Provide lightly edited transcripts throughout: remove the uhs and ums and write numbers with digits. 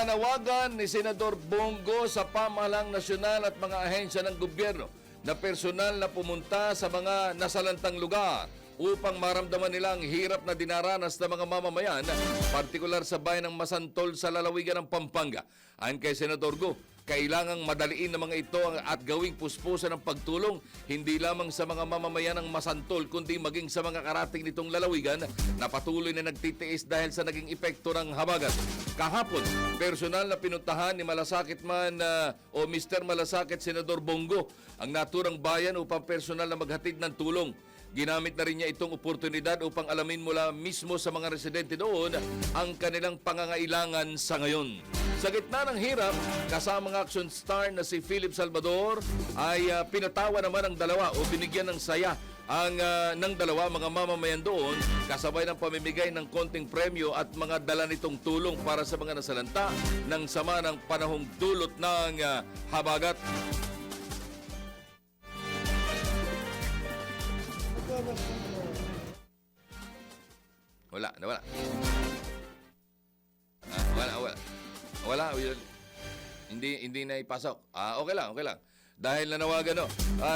Panawagan ni Senador Bongo sa pamahalang nasyonal at mga ahensya ng gobyerno na personal na pumunta sa mga nasalantang lugar upang maramdaman nila ang hirap na dinaranas ng mga mamamayan, partikular sa bayan ng Masantol sa lalawigan ng Pampanga. Ayon kay Senador Go, kailangang madaliin ng mga ito at gawing puspusan ng pagtulong hindi lamang sa mga mamamayan ng Masantol kundi maging sa mga karating nitong lalawigan na patuloy na nagtitiis dahil sa naging epekto ng habagat. Kahapon, personal na pinuntahan ni Malasakit o Mr. Malasakit Senador Bongo ang naturang bayan upang personal na maghatid ng tulong. Ginamit na rin niya itong oportunidad upang alamin mula mismo sa mga residente doon ang kanilang pangangailangan sa ngayon. Sa gitna ng hirap, kasama ng action star na si Philip Salvador ay pinatawa naman ang dalawa o binigyan ng saya ng dalawa mga mamamayan doon kasabay ng pamimigay ng konting premyo at mga dala nitong tulong para sa mga nasalanta ng sama ng panahong dulot ng habagat. Wala. Wala. Hindi na ipasok. Okay lang. Dahil nanawagan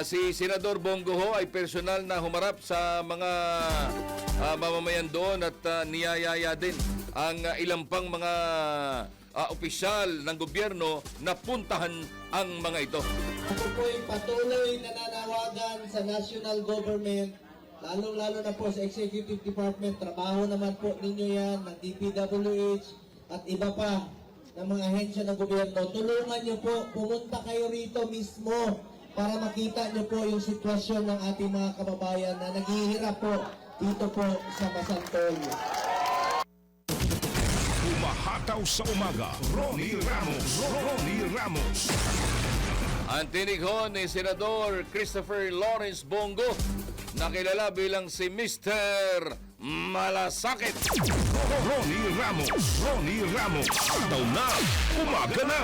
si Senador Bongo ho ay personal na humarap sa mga mamamayan doon at niyayaya din ang ilang pang mga opisyal ng gobyerno na puntahan ang mga ito. Ako po ay patuloy na nanawagan sa national government, lalong-lalo na po sa executive department. Trabaho naman po ninyo yan ng DPWH at iba pa ng mga ahensya ng gobyerno. Tulungan nyo po, pumunta kayo rito mismo para makita nyo po yung sitwasyon ng ating mga kababayan na naghihirap po dito po sa Masantol. Umahataw sa umaga, Ronnie Ramos. Ang tinig ho ni Senador Christopher Lawrence Bongo, nakilala bilang si Mr. Malasakit. Ronnie Ramos. Ataw na, umaga na.